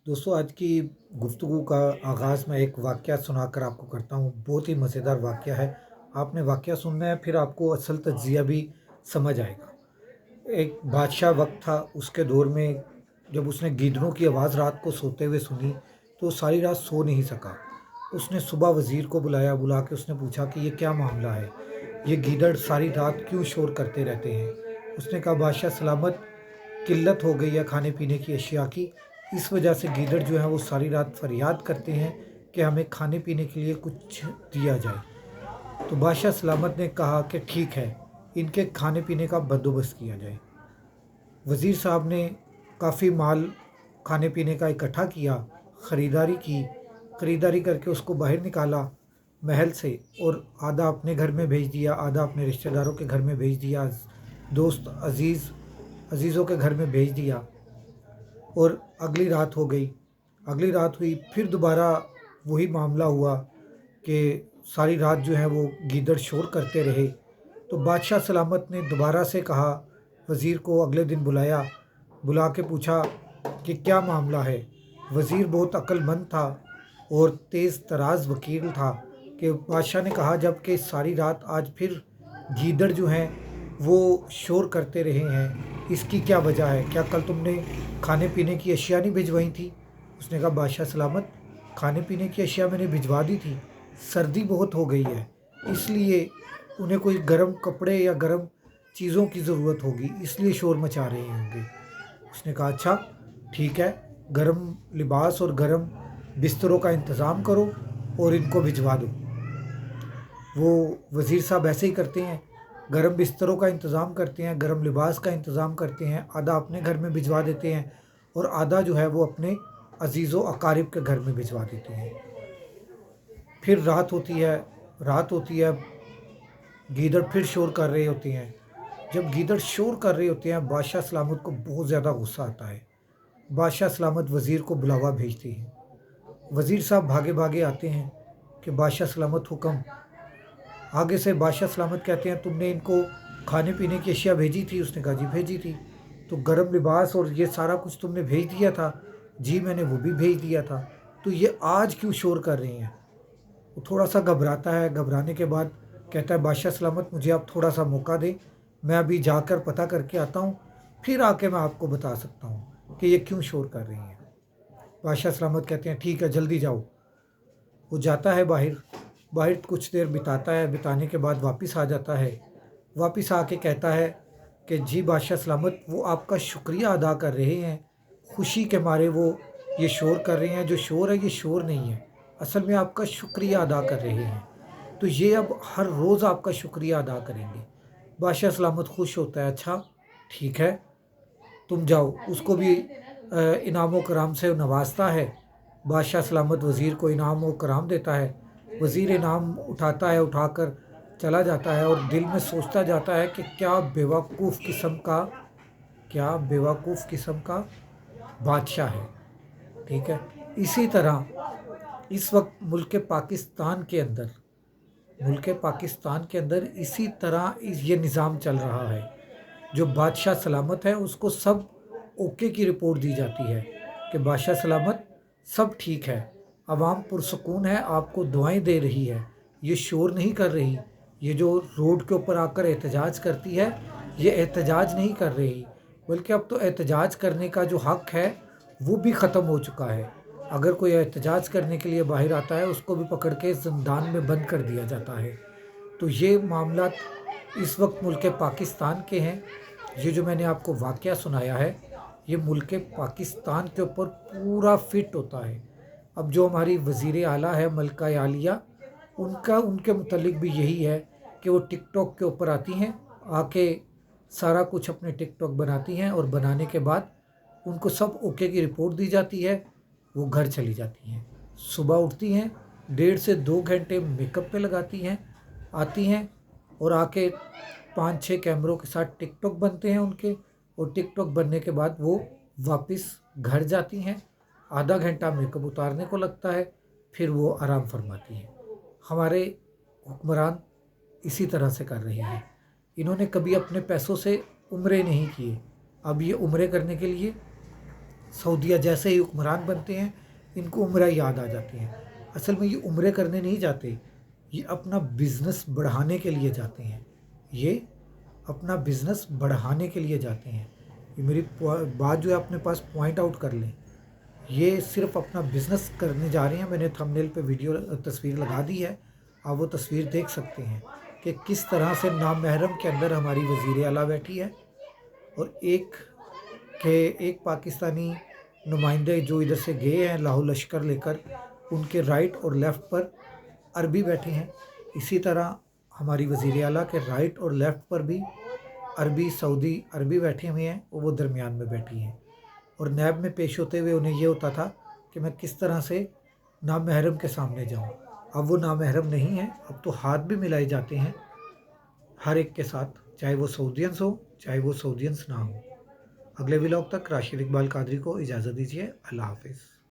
दोस्तों, आज की गुफ्तगू का आगाज़ मैं एक वाक़या सुनाकर आपको करता हूँ। बहुत ही मज़ेदार वाक़या है। आपने वाक़या सुनना है, फिर आपको असल तज्ज़िया भी समझ आएगा। एक बादशाह वक़्त था, उसके दौर में जब उसने गीदड़ों की आवाज़ रात को सोते हुए सुनी, तो सारी रात सो नहीं सका। उसने सुबह वज़ीर को बुलाया, बुला के उसने पूछा कि ये क्या मामला है? ये गीदड़ सारी रात क्यों शोर करते रहते हैं? उसने कहा, बादशाह सलामत, किल्लत हो गई है खाने-पीने की अशिया की, इस वजह से गीदड़ जो हैं वो सारी रात फ़रियाद करते हैं कि हमें खाने-पीने के लिए कुछ दिया जाए। तो बादशाह सलामत ने कहा कि ठीक है, इनके खाने-पीने का बंदोबस्त किया जाए। वज़ीर साहब ने काफ़ी माल खाने-पीने का इकट्ठा किया, ख़रीदारी करके उसको बाहर निकाला महल से, और आधा अपने घर में भेज दिया, आधा अपने रिश्तेदारों के घर में भेज दिया, दोस्त अज़ीज़ों के घर में भेज दिया। और अगली रात हो गई, अगली रात हुई, फिर दोबारा वही मामला हुआ कि सारी रात जो है वो गीदड़ शोर करते रहे। तो बादशाह सलामत ने दोबारा से कहा, वज़ीर को अगले दिन बुलाया, बुला के पूछा कि क्या मामला है। वज़ीर बहुत अक्लमंद था और तेज़ तराज वकील था कि बादशाह ने कहा, जब कि सारी रात आज फिर गीदड़ जो हैं वो शोर करते रहे हैं, इसकी क्या वजह है? क्या कल तुमने खाने पीने की अशिया नहीं भिजवाई थी? उसने कहा, बादशाह सलामत, खाने पीने की अशिया मैंने भिजवा दी थी, सर्दी बहुत हो गई है, इसलिए उन्हें कोई गर्म कपड़े या गर्म चीज़ों की ज़रूरत होगी, इसलिए शोर मचा रहे होंगे। उसने कहा, अच्छा ठीक है, गर्म लिबास और गर्म बिस्तरों का इंतज़ाम करो और इनको भिजवा दो। वो वज़ीर साहब ऐसे ही करते हैं, गर्म बिस्तरों का इंतज़ाम करते हैं, गर्म लिबास का इंतज़ाम करते हैं, आधा अपने घर में भिजवा देते हैं और आधा जो है वो अपने अज़ीज़ व अकारिब के घर में भिजवा देते हैं। फिर रात होती है, गीदड़ फिर शोर कर रहे होते हैं। जब गीदड़ शोर कर रहे होते हैं, बादशाह सलामत को बहुत ज़्यादा गुस्सा आता है। बादशाह सलामत वज़ीर को बुलावा भेजते हैं। वज़ीर साहब भागे भागे आते हैं कि बादशाह सलामत हुक्म। आगे से बादशाह सलामत कहते हैं, तुमने इनको खाने पीने की अशिया भेजी थी? उसने कहा, जी भेजी थी। तो गर्म लिबास और ये सारा कुछ तुमने भेज दिया था? जी मैंने वो भी भेज दिया था। तो ये आज क्यों शोर कर रहे हैं? वो थोड़ा सा घबराता है, घबराने के बाद कहता है, बादशाह सलामत, मुझे आप थोड़ा सा मौका दें, मैं अभी जाकर पता करके आता हूँ, फिर आके मैं आपको बता सकता हूँ कि ये क्यों शोर कर रही हैं। बादशाह सलामत कहते हैं, ठीक है, जल्दी जाओ। वो जाता है बाहर, बाहर कुछ देर बिताता है, बिताने के बाद वापस आ जाता है। वापस आके कहता है कि जी बादशाह सलामत, वो आपका शुक्रिया अदा कर रहे हैं, खुशी के मारे वो ये शोर कर रहे हैं। जो शोर है ये शोर नहीं है, असल में आपका शुक्रिया अदा कर रहे हैं, तो ये अब हर रोज़ आपका शुक्रिया अदा करेंगे। बादशाह सलामत खुश होता है, अच्छा ठीक है, तुम जाओ। उसको भी इनाम व कराम से नवाजता है। बादशाह सलामत वज़ीर को इनाम व कराम देता है। वज़ीर इनाम उठाता है, उठाकर चला जाता है और दिल में सोचता जाता है कि क्या बेवकूफ़ किस्म का बादशाह है। ठीक है, इसी तरह इस वक्त मुल्क पाकिस्तान के अंदर इसी तरह ये निज़ाम चल रहा है। जो बादशाह सलामत है उसको सब ओके की रिपोर्ट दी जाती है कि बादशाह सलामत, सब ठीक है, आवाम पुरसकून है, आपको दुआएं दे रही है, ये शोर नहीं कर रही। ये जो रोड के ऊपर आकर एहतजाज करती है, ये एहतजाज नहीं कर रही, बल्कि अब तो एहतजाज करने का जो हक़ है वो भी ख़त्म हो चुका है। अगर कोई एहतजाज करने के लिए बाहर आता है, उसको भी पकड़ के ज़िंदान में बंद कर दिया जाता है। तो ये मामला इस वक्त मुल्क पाकिस्तान के हैं। ये जो मैंने आपको वाक़या सुनाया है, ये मुल्क पाकिस्तान के ऊपर पूरा फिट होता है। अब जो हमारी वज़ीर आला है मलका आलिया, उनके मुतल्लिक भी यही है कि वो टिकटॉक के ऊपर आती हैं, आके सारा कुछ अपने टिकटॉक बनाती हैं और बनाने के बाद उनको सब ओके की रिपोर्ट दी जाती है, वो घर चली जाती हैं। सुबह उठती हैं, 1.5 से 2 घंटे मेकअप पे लगाती हैं, आती हैं और आके 5-6 कैमरों के साथ टिकटॉक बनते हैं उनके, और टिकटॉक बनने के बाद वो वापस घर जाती हैं। आधा घंटा मेकअप उतारने को लगता है, फिर वो आराम फरमाती हैं। हमारे हुक्मरान इसी तरह से कर रहे हैं। इन्होंने कभी अपने पैसों से उम्रे नहीं किए, अब ये उम्रे करने के लिए सऊदीया जैसे ही हुक्मरान बनते हैं, इनको उम्रा याद आ जाती हैं। असल में ये उम्रे करने नहीं जाते, ये अपना बिज़नेस बढ़ाने के लिए जाते हैं। ये अपना बिज़नेस बढ़ाने के लिए जाते हैं। ये मेरी बात जो है अपने पास पॉइंट आउट कर लें। ये सिर्फ अपना बिज़नेस करने जा रहे हैं। मैंने थंबनेल पे वीडियो तस्वीर लगा दी है, आप वो तस्वीर देख सकते हैं कि किस तरह से नामहरम के अंदर हमारी वज़ीर आला बैठी है, और एक पाकिस्तानी नुमाइंदे जो इधर से गए हैं लाहौर लश्कर लेकर, उनके राइट और लेफ़्ट पर अरबी बैठे हैं। इसी तरह हमारी वज़ीर आला के राइट और लेफ़्ट पर भी अरबी, सऊदी अरबी बैठे हुए हैं, और वो दरमियान में बैठी हैं। और नैब में पेश होते हुए उन्हें ये होता था कि मैं किस तरह से नामहरम के सामने जाऊं। अब वो नामहरम नहीं है, अब तो हाथ भी मिलाए जाते हैं हर एक के साथ, चाहे वो सऊदियंस हो चाहे वो सऊदियंस ना हो। अगले व्लॉग तक राशिद इकबाल कादरी को इजाज़त दीजिए। अल्लाह हाफिज़।